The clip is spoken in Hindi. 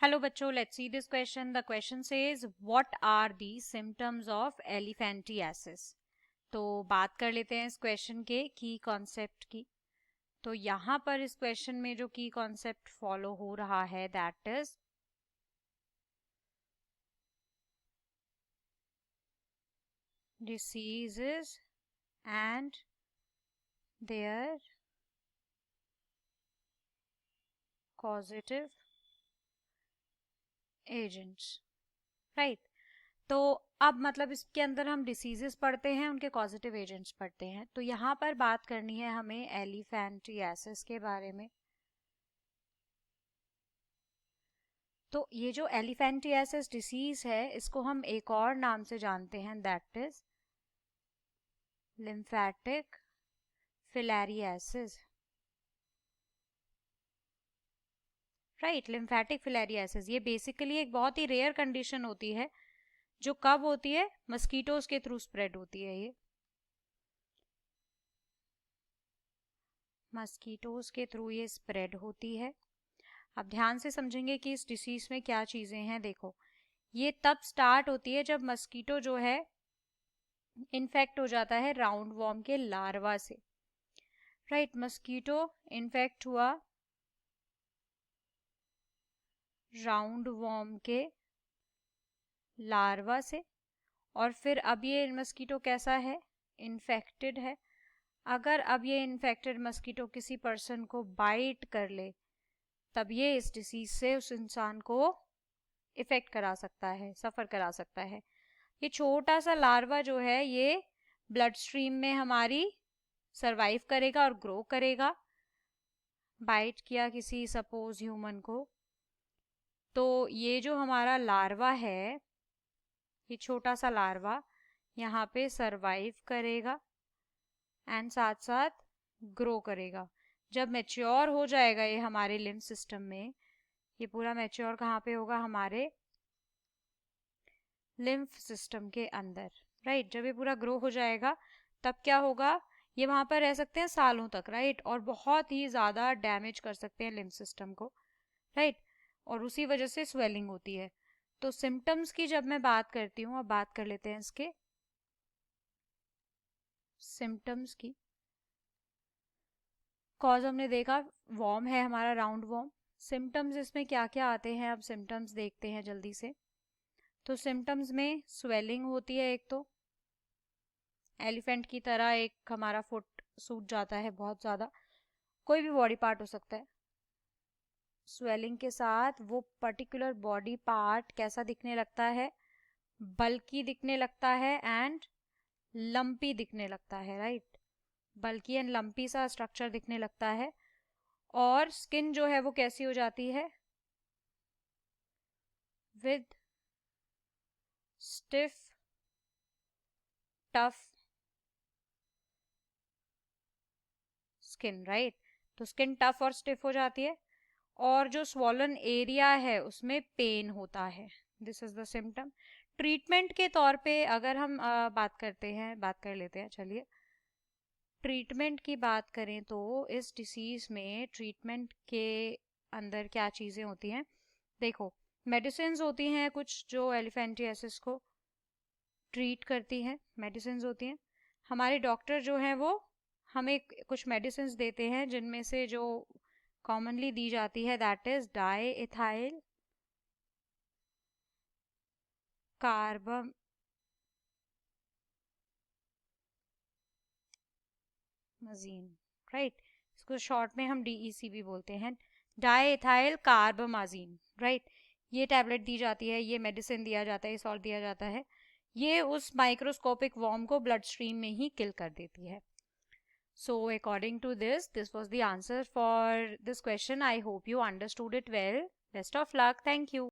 Hello बच्चों, let's see this question. The question says what are the symptoms of elephantiasis? तो बात कर लेते हैं इस क्वेश्चन के की कॉन्सेप्ट की. तो यहाँ पर इस क्वेश्चन में जो की कॉन्सेप्ट फॉलो हो रहा है that is diseases and their causative agents, right. तो अब मतलब इसके अंदर हम डिसीजेस पढ़ते हैं, उनके कॉजेटिव एजेंट्स पढ़ते हैं. तो यहाँ पर बात करनी है हमें एलिफेंटियासिस के बारे में. तो ये जो एलिफेंटियासिस डिसीज है इसको हम एक और नाम से जानते हैं, that is lymphatic filariasis. Right, lymphatic filariasis ये बेसिकली एक बहुत ही रेयर कंडीशन होती है जो कब होती है, मस्कीटोज के थ्रू स्प्रेड होती है. ये मस्कीटोज के थ्रू ये स्प्रेड होती है. अब ध्यान से समझेंगे कि इस डिसीज में क्या चीजें हैं. देखो, ये तब स्टार्ट होती है जब मस्कीटो जो है इन्फेक्ट हो जाता है राउंड वॉर्म के लार्वा से. राइट, मस्कीटो इन्फेक्ट हुआ राउंड वॉर्म के लार्वा से, और फिर अब ये मस्कीटो कैसा है, इन्फेक्टेड है. अगर अब ये इन्फेक्टेड मस्कीटो किसी पर्सन को बाइट कर ले तब ये इस डिसीज से उस इंसान को इफेक्ट करा सकता है, सफ़र करा सकता है. ये छोटा सा लार्वा जो है ये ब्लड स्ट्रीम में हमारी सरवाइव करेगा और ग्रो करेगा. बाइट किया किसी सपोज ह्यूमन को, तो ये जो हमारा लार्वा है, ये छोटा सा लार्वा यहाँ पे सरवाइव करेगा एंड साथ साथ ग्रो करेगा. जब मैच्योर हो जाएगा ये हमारे लिम्फ सिस्टम में, ये पूरा मैच्योर कहाँ पे होगा, हमारे लिम्फ सिस्टम के अंदर. राइट, जब ये पूरा ग्रो हो जाएगा तब क्या होगा, ये वहाँ पर रह सकते हैं सालों तक. राइट, और बहुत ही ज़्यादा डैमेज कर सकते हैं लिम्फ सिस्टम को. राइट, और उसी वजह से स्वेलिंग होती है. तो सिम्टम्स की जब मैं बात करती हूँ, अब बात कर लेते हैं इसके सिम्टम्स की. कॉज हमने देखा वॉर्म है हमारा, राउंड वॉर्म. सिम्टम्स इसमें क्या क्या आते हैं, अब सिम्टम्स देखते हैं जल्दी से. तो सिम्टम्स में स्वेलिंग होती है, एक तो एलिफेंट की तरह एक हमारा फुट सूज जाता है बहुत ज़्यादा, कोई भी बॉडी पार्ट हो सकता है. स्वेलिंग के साथ वो पर्टिकुलर बॉडी पार्ट कैसा दिखने लगता है, बल्की दिखने लगता है एंड लंपी दिखने लगता है. राइट, बल्की एंड लंपी सा स्ट्रक्चर दिखने लगता है. और स्किन जो है वो कैसी हो जाती है, with stiff tough skin. Right, तो स्किन टफ और स्टिफ हो जाती है, और जो स्वॉलन एरिया है उसमें पेन होता है. This is the symptom. Treatment के तौर पे अगर हम बात कर लेते हैं, चलिए ट्रीटमेंट की बात करें तो इस डिसीज में ट्रीटमेंट के अंदर क्या चीज़ें होती हैं. देखो, मेडिसिन्स होती हैं कुछ जो एलिफेंटियासिस को ट्रीट करती हैं, मेडिसिन्स होती हैं. हमारे डॉक्टर जो हैं वो हमें कुछ मेडिसिन्स देते हैं जिनमें से जो कॉमनली दी जाती है that is diethylcarbamazine. Right, इसको शॉर्ट में हम DEC भी बोलते हैं, डाई इथाइल कार्बामाजीन. राइट, ये टैबलेट दी जाती है, ये मेडिसिन दिया जाता है, ये सॉल्ट दिया जाता है. ये उस माइक्रोस्कोपिक वॉर्म को ब्लड स्ट्रीम में ही किल कर देती है. So according to this was the answer for this question. I hope you understood it well. Best of luck. Thank you.